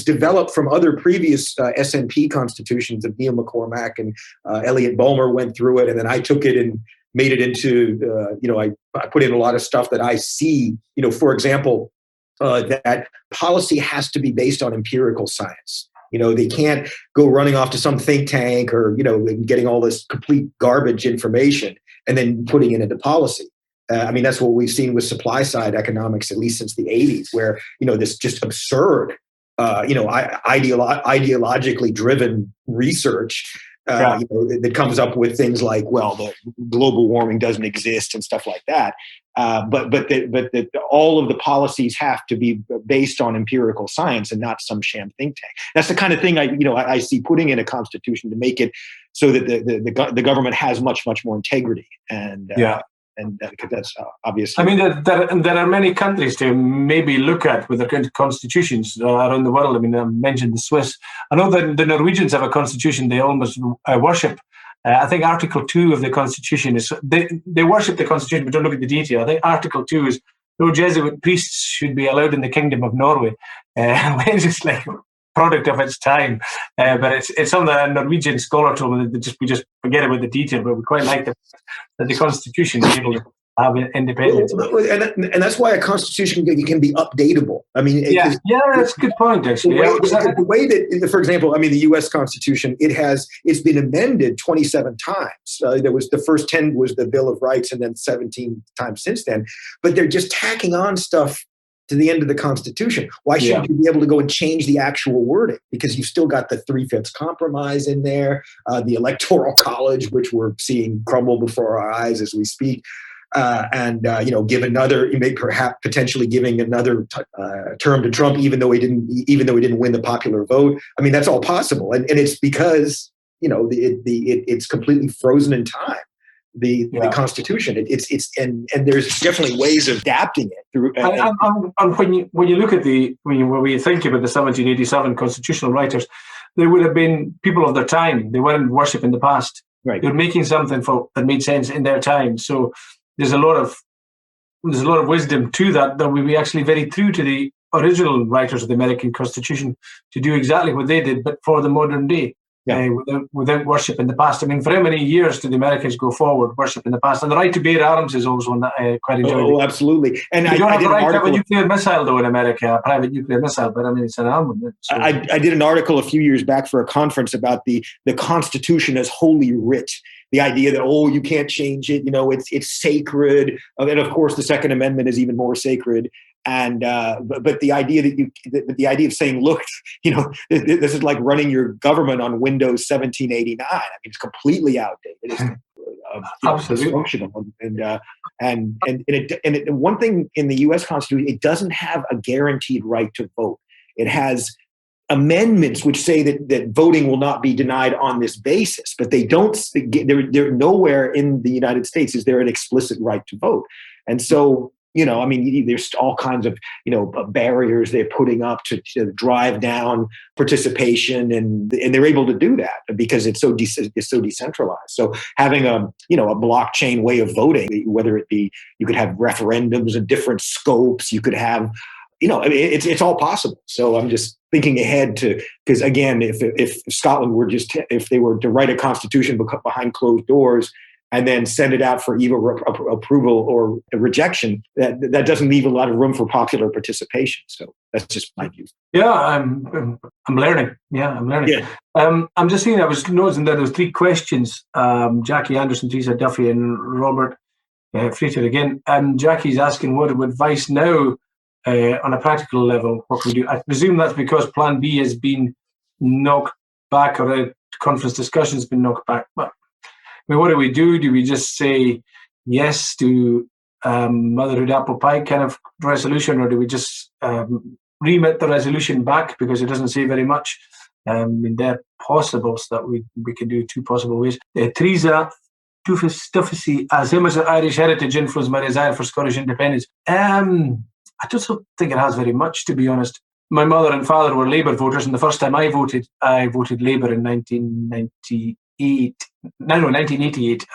developed from other previous SNP constitutions of Neil McCormack and Elliot Bulmer went through it, and then I took it and made it into I put in a lot of stuff that I see. For example, that policy has to be based on empirical science. They can't go running off to some think tank or, getting all this complete garbage information and then putting it into policy. That's what we've seen with supply side economics, at least since the 80s, where, this just absurd, ideologically driven research that comes up with things like, well, the global warming doesn't exist and stuff like that. But all of the policies have to be based on empirical science and not some sham think tank. That's the kind of thing I see putting in a constitution to make it so that the government has much more integrity and that's obviously. There are many countries to maybe look at with their constitutions around the world. I mentioned the Swiss. I know that the Norwegians have a constitution they almost worship. I think Article 2 of the Constitution is, they worship the Constitution, but don't look at the detail. I think Article 2 is no Jesuit priests should be allowed in the Kingdom of Norway, which is like a product of its time. But it's something that a Norwegian scholar told me that we just forget about the detail, but we quite like that the Constitution is able to have independence. And that's why a constitution can be updatable. That's a good point, actually. The way that, for example, the U.S. Constitution, it's been amended 27 times. There was the first 10 was the Bill of Rights, and then 17 times since then. But they're just tacking on stuff to the end of the Constitution. Why shouldn't you be able to go and change the actual wording? Because you've still got the 3/5 compromise in there, the Electoral College, which we're seeing crumble before our eyes as we speak. Give another, perhaps potentially giving another term to Trump, even though he didn't win the popular vote. That's all possible, and it's because it's completely frozen in time. The Constitution, and there's definitely ways of adapting it through. And when you look at when we think about the 1787 constitutional writers, they would have been people of their time. They weren't worshiping the past. Right. They were making something that made sense in their time. So there's a lot of wisdom to that will be actually very true to the original writers of the American Constitution to do exactly what they did, but for the modern day, without worship in the past. For how many years did the Americans go forward worship in the past? And the right to bear arms is always one that I quite enjoy. Oh, absolutely. And you don't have the right to have a nuclear missile, though, in America, a private nuclear missile, but it's an armament. So. I did an article a few years back for a conference about the Constitution as holy writ. The idea that, you can't change it, it's sacred. And of course, the Second Amendment is even more sacred. And but the idea the idea of saying, look, this is like running your government on Windows 1789. It's completely outdated. It's absolutely dysfunctional. And one thing in the U.S. Constitution, it doesn't have a guaranteed right to vote. It has amendments which say that voting will not be denied on this basis, but they don't. They're nowhere in the United States is there an explicit right to vote, and so. There's all kinds of, barriers they're putting up to drive down participation, and they're able to do that because it's so decentralized. So having a blockchain way of voting, whether it be you could have referendums of different scopes, you could have, it's all possible. So I'm just thinking ahead because again, if Scotland were if they were to write a constitution behind closed doors, and then send it out for either approval or rejection, that doesn't leave a lot of room for popular participation. So that's just my view. Yeah, I'm learning. Yeah, I'm learning. Yeah. I'm just seeing, I was noticing that there was 3 questions. Jackie Anderson, Teresa Duffy, and Robert Frater again. Jackie's asking what advice now on a practical level, what can we do? I presume that's because Plan B has been knocked back, or a conference discussion has been knocked back. But what do we do? Do we just say yes to motherhood apple pie kind of resolution, or do we just remit the resolution back because it doesn't say very much? There are possibles that we can do 2 possible ways. Teresa Duffy asks, how much of Irish heritage influenced my desire for Scottish independence? I just don't think it has very much, to be honest. My mother and father were Labour voters, and the first time I voted Labour in 1988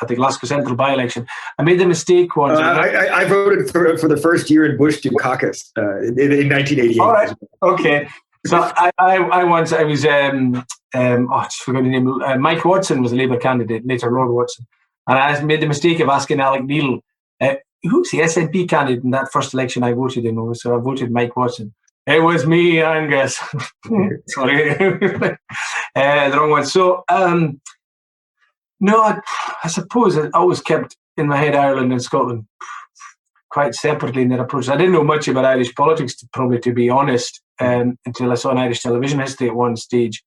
at the Glasgow Central by-election. I made the mistake once. I voted for the first year in Bush Dukakis in 1988. All right. Okay. So I was I just forgot the name. Mike Watson was a Labour candidate, later Lord Watson, and I made the mistake of asking Alec Neil, who's the SNP candidate in that first election I voted in. So I voted Mike Watson. It was me, Angus. Sorry, the wrong one. So, no, I suppose I always kept in my head Ireland and Scotland quite separately in their approach. I didn't know much about Irish politics, probably, to be honest, until I saw an Irish television history at one stage.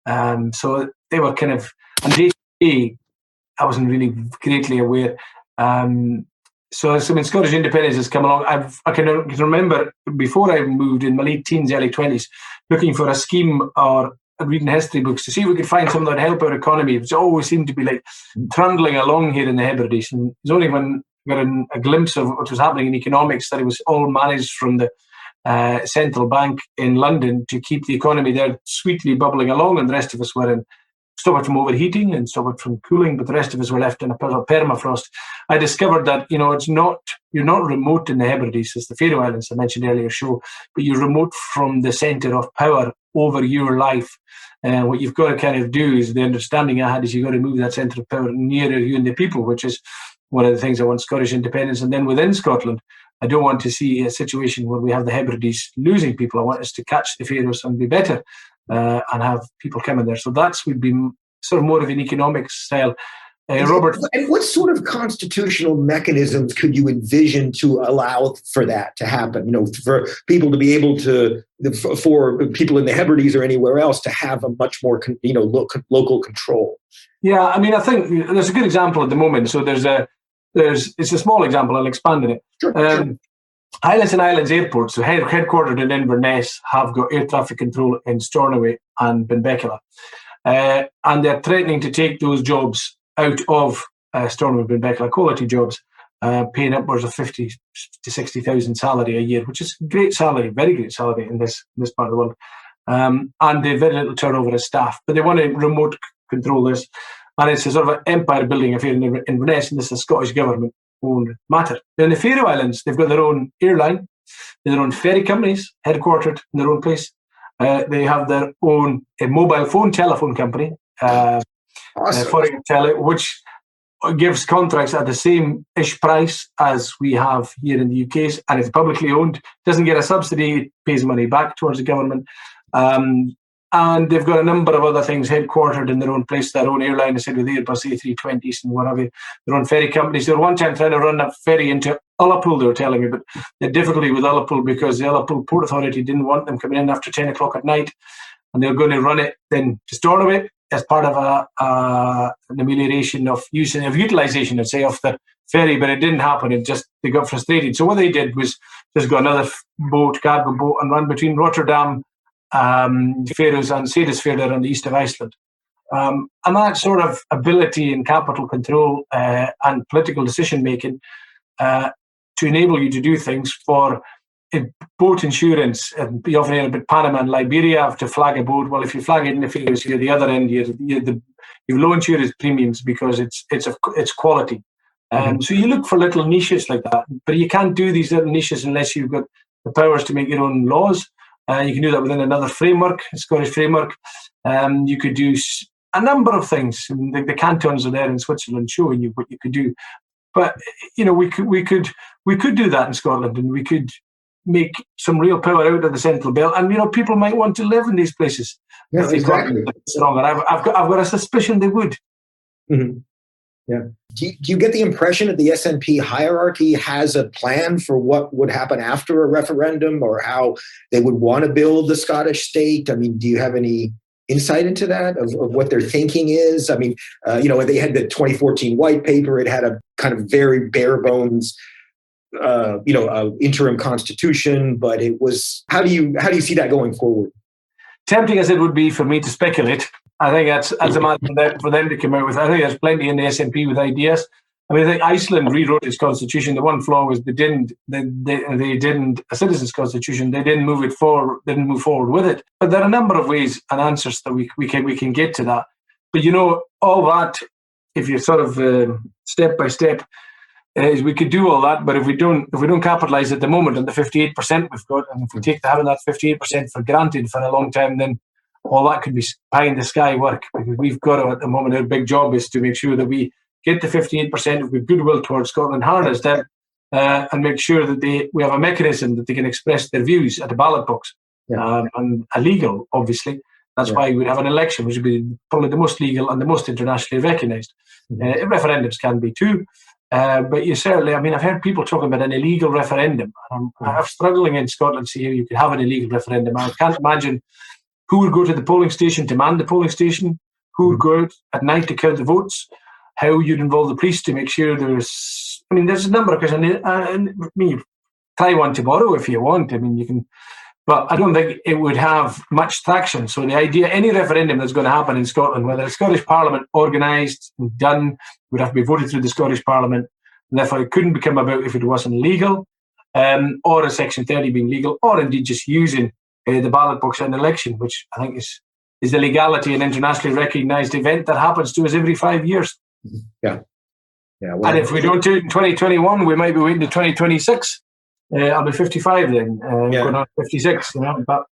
So they were kind of, and day-to-day, I wasn't really greatly aware. So when Scottish independence has come along, I can remember before I moved in my late teens, early 20s, looking for a scheme or reading history books to see if we could find something that would help our economy, which always seemed to be like trundling along here in the Hebrides. And it was only when I got a glimpse of what was happening in economics that it was all managed from the central bank in London to keep the economy there sweetly bubbling along, and the rest of us were in stop it from overheating and stop it from cooling, but the rest of us were left in a permafrost. I discovered that, it's not, you're not remote in the Hebrides, as the Faroe Islands I mentioned earlier show, but you're remote from the centre of power over your life. And what you've got to kind of do is, the understanding I had is you've got to move that centre of power nearer you and the people, which is one of the things I want Scottish independence. And then within Scotland, I don't want to see a situation where we have the Hebrides losing people. I want us to catch the Faroes and be better. And have people coming there. So that would be sort of more of an economic style. Robert. And what sort of constitutional mechanisms could you envision to allow for that to happen? For people to be able to, for people in the Hebrides or anywhere else to have a much more, local control. Yeah, I think there's a good example at the moment. So it's a small example. I'll expand on it. Sure. Highlands and Islands Airport, so headquartered in Inverness, have got air traffic control in Stornoway and Benbecula. And they're threatening to take those jobs out of Stornoway and Benbecula, quality jobs, paying upwards of 50 to 60,000 salary a year, which is great salary, very great salary in this part of the world. And they have very little turnover of staff, but they want to remote control this. And it's a sort of an empire building affair in Inverness, and this is a Scottish government own matter. Now, in the Faroe Islands, they've got their own airline, their own ferry companies, headquartered in their own place. They have their own mobile phone telephone company, Awesome. which gives contracts at the same-ish price as we have here in the UK, and it's publicly owned, doesn't get a subsidy, it pays money back towards the government. And they've got a number of other things headquartered in their own place, their own airline, I said, with Airbus A320s and whatever, their own ferry companies. They were one time trying to run a ferry into Ullapool, they were telling me, but the difficulty with Ullapool because the Ullapool Port Authority didn't want them coming in after 10 o'clock at night, and they were going to run it then to Stornoway as part of an amelioration of utilisation, I'd say, of the ferry, but it didn't happen. They got frustrated. So what they did was just got another cargo boat, and run between Rotterdam, Faroes and Seyðisfjörður on the east of Iceland. And that sort of ability and capital control and political decision making to enable you to do things for boat insurance. And you often hear about Panama and Liberia have to flag a boat. Well, if you flag it in the Faroes, you're the other end. You've low insurance premiums because it's quality. So you look for little niches like that, but you can't do these little niches unless you've got the powers to make your own laws. You can do that within another framework, a Scottish framework. You could do a number of things. The cantons are there in Switzerland showing you what you could do. But we could do that in Scotland, and we could make some real power out of the Central Belt. And people might want to live in these places. Yeah, exactly. I've got a suspicion they would. Mm-hmm. Yeah. Do you get the impression that the SNP hierarchy has a plan for what would happen after a referendum, or how they would want to build the Scottish state? I mean, do you have any insight into that, of what their thinking is? I mean, they had the 2014 white paper. It had a kind of very bare bones, interim constitution, but it was, how do you see that going forward? Tempting as it would be for me to speculate, I think that's a matter for them to come out with. I think there's plenty in the SNP with ideas. I mean, I think Iceland rewrote its constitution. The one flaw was they didn't a citizens' constitution. They didn't move forward with it. But there are a number of ways and answers that we can get to that. But all that, if you sort of step by step, is we could do all that. But if we don't capitalise at the moment on the 58% we've got, and if we take having that 58% for granted for a long time, then all that could be pie in the sky work, because we've got to, at the moment, our big job is to make sure that we get the 58% with goodwill towards Scotland, harness them, and make sure that we have a mechanism that they can express their views at the ballot box. Yeah. and illegal, obviously. That's why we would have an election, which would be probably the most legal and the most internationally recognised. Referendums can be too. But you certainly, I mean, I've heard people talking about an illegal referendum. I'm struggling in Scotland to see how you could have an illegal referendum. I can't imagine who would go to the polling station to man the polling station, who would go out at night to count the votes, how you'd involve the police to make sure there's a number of questions. Try one tomorrow if you want. I mean, you can, but I don't think it would have much traction. So the idea, any referendum that's going to happen in Scotland, whether it's Scottish Parliament organised and done, would have to be voted through the Scottish Parliament. And therefore, it couldn't become about if it wasn't legal, or a Section 30 being legal, or indeed just using the ballot box in an election, which I think is the legality and internationally recognised event that happens to us every 5 years. Yeah. Well, and if we don't do it in 2021, we might be waiting to 2026. I'll be 55 then, going on 56. But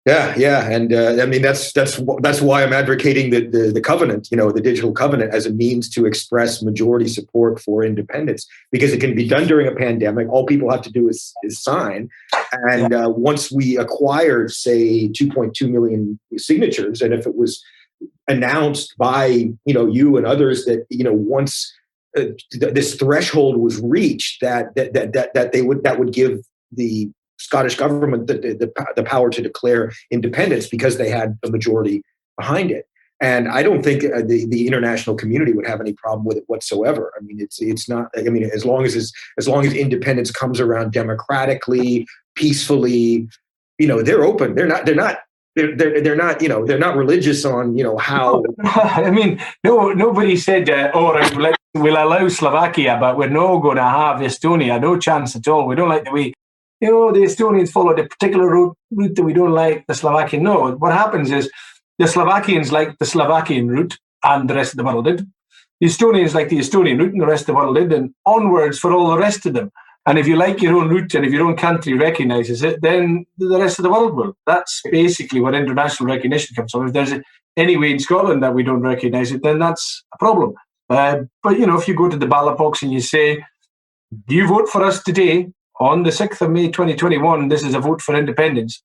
and I mean that's why I'm advocating the covenant, the digital covenant, as a means to express majority support for independence, because it can be done during a pandemic. All people have to do is sign, and once we acquire, say, 2.2 million signatures, and if it was announced by you and others that once this threshold was reached, that would give the Scottish government the power to declare independence because they had a majority behind it. And I don't think the international community would have any problem with it whatsoever. I mean, it's not. I mean, as long as independence comes around democratically, peacefully, they're open. They're not. They're not religious on how. I mean, nobody said, we'll allow Slovakia, but we're not going to have Estonia. No chance at all. We don't like the way the Estonians followed a particular route that we don't like. The Slovakian. No, what happens is the Slovakians like the Slovakian route, and the rest of the world did. The Estonians like the Estonian route, and the rest of the world did, and onwards for all the rest of them. And if you like your own route, and if your own country recognises it, then the rest of the world will. That's basically what international recognition comes from. If there's any way in Scotland that we don't recognise it, then that's a problem. But if you go to the ballot box and you say, do you vote for us today on the 6th of May 2021, this is a vote for independence,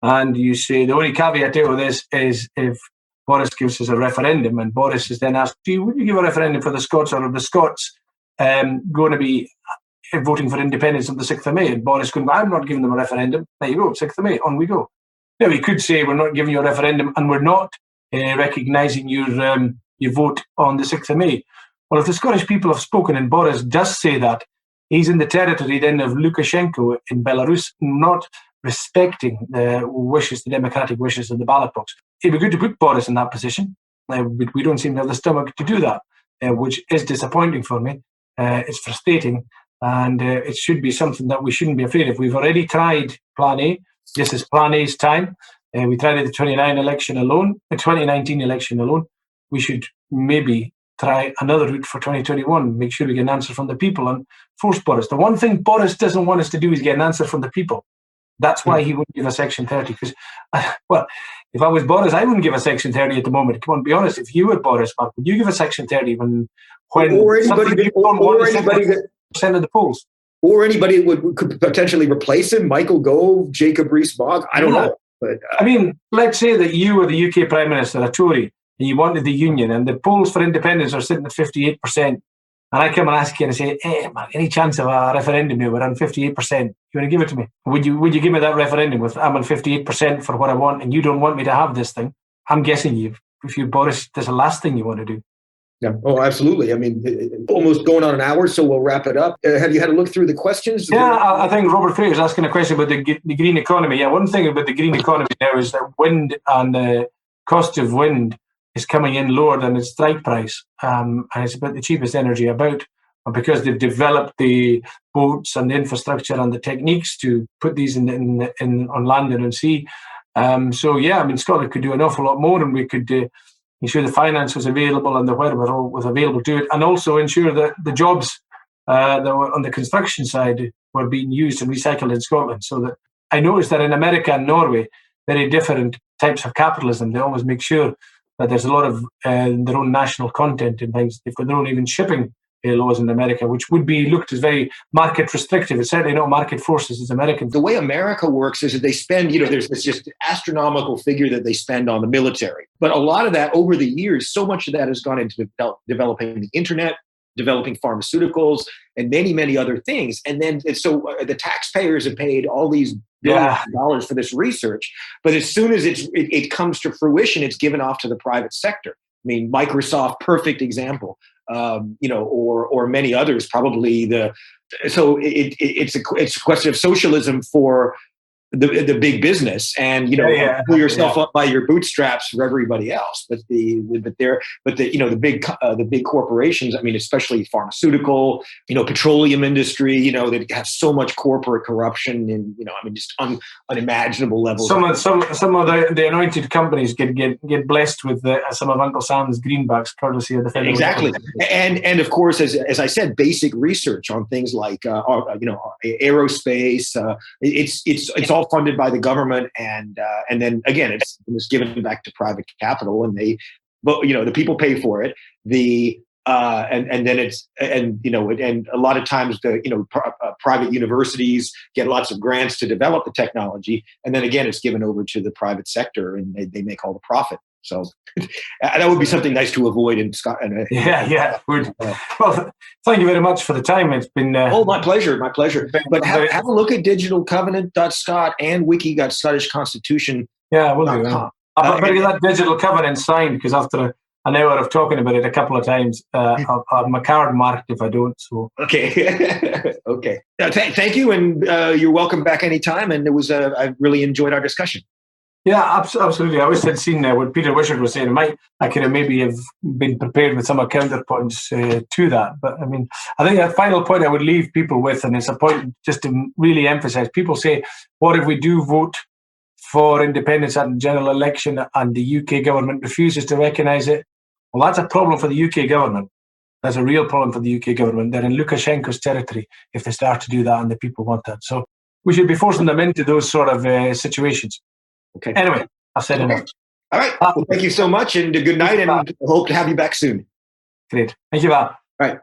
and you say the only caveat to this is if Boris gives us a referendum, and Boris is then asked, would you give a referendum for the Scots, or are the Scots going to be voting for independence on the 6th of May? And Boris going, I'm not giving them a referendum. There you go, 6th of May, on we go. Now, we could say we're not giving you a referendum and we're not recognising your vote on the 6th of May. Well, if the Scottish people have spoken and Boris does say that, he's in the territory then of Lukashenko in Belarus, not respecting the democratic wishes of the ballot box. It'd be good to put Boris in that position. We don't seem to have the stomach to do that, which is disappointing for me. It's frustrating, and it should be something that we shouldn't be afraid of. We've already tried Plan A. This is Plan A's time. We tried it the 2019 election alone. We should maybe try another route for 2021, make sure we get an answer from the people and force Boris. The one thing Boris doesn't want us to do is get an answer from the people. That's why he wouldn't give a Section 30. Because, if I was Boris, I wouldn't give a Section 30 at the moment. Come on, be honest. If you were Boris, Mark, would you give a Section 30 when or anybody that percent of the polls? Or anybody could potentially replace him, Michael Gove, Jacob Rees-Mogg, I don't know. But I mean, let's say that you were the UK Prime Minister, a Tory, and you wanted the union, and the polls for independence are sitting at 58%. And I come and ask you and I say, hey, man, any chance of a referendum here? We're on 58%. You want to give it to me? Would you give me that referendum with I'm on 58% for what I want and you don't want me to have this thing? I'm guessing if you're Boris, that's the last thing you want to do. Yeah. Oh, absolutely. I mean, almost going on an hour, so we'll wrap it up. Have you had a look through the questions? Yeah, I think Robert Fraser's asking a question about the green economy. Yeah, one thing about the green economy there is that wind and the cost of wind is coming in lower than its strike price, and it's about the cheapest energy about. And because they've developed the boats and the infrastructure and the techniques to put these on land and on sea. So yeah, I mean, Scotland could do an awful lot more, and we could ensure the finance was available and the wherewithal was available to it, and also ensure that the jobs that were on the construction side were being used and recycled in Scotland. So that I noticed that in America and Norway, very different types of capitalism, they always make sure that there's a lot of their own national content in things. They've got their own even shipping laws in America, which would be looked as very market restrictive. It's certainly not market forces as Americans. The way America works is that they spend, there's this just astronomical figure that they spend on the military. But a lot of that over the years, so much of that has gone into developing the internet, developing pharmaceuticals, and many, many other things. And then so the taxpayers have paid all these billions of dollars for this research. But as soon as it comes to fruition, it's given off to the private sector. I mean, Microsoft, perfect example, or many others, probably so it's a question of socialism for the big business, and pull yourself up by your bootstraps for everybody else. But the big corporations, I mean, especially pharmaceutical, petroleum industry, that have so much corporate corruption and just unimaginable levels. Some of the anointed companies get blessed with some of Uncle Sam's greenbacks, courtesy of the federal exactly. And of course, as I said, basic research on things like aerospace. It's all funded by the government, and then again, it's given back to private capital, and the people pay for it. And a lot of times private universities get lots of grants to develop the technology, and then again, it's given over to the private sector, and they make all the profit. So that would be something nice to avoid in Scotland. Yeah. Well, thank you very much for the time. It's been my pleasure. But have a look at digitalcovenant.scot and wiki.scottishconstitution.com. Yeah, we'll do. I better get that digital covenant signed, because after an hour of talking about it a couple of times, I'll have my card marked if I don't. So okay, okay. Thank you, and you're welcome back anytime. And I really enjoyed our discussion. Yeah, absolutely. I wish I'd seen what Peter Wishart was saying. I could have maybe have been prepared with some counterpoints to that. But I mean, I think a final point I would leave people with, and it's a point just to really emphasize. People say, what if we do vote for independence at the general election and the UK government refuses to recognise it? Well, that's a problem for the UK government. That's a real problem for the UK government. They're in Lukashenko's territory if they start to do that and the people want that. So we should be forcing them into those sort of situations. Okay. Anyway, I've said enough. All right. Well, thank you so much, and good night, and hope to have you back soon. Great. Thank you, Val. All right.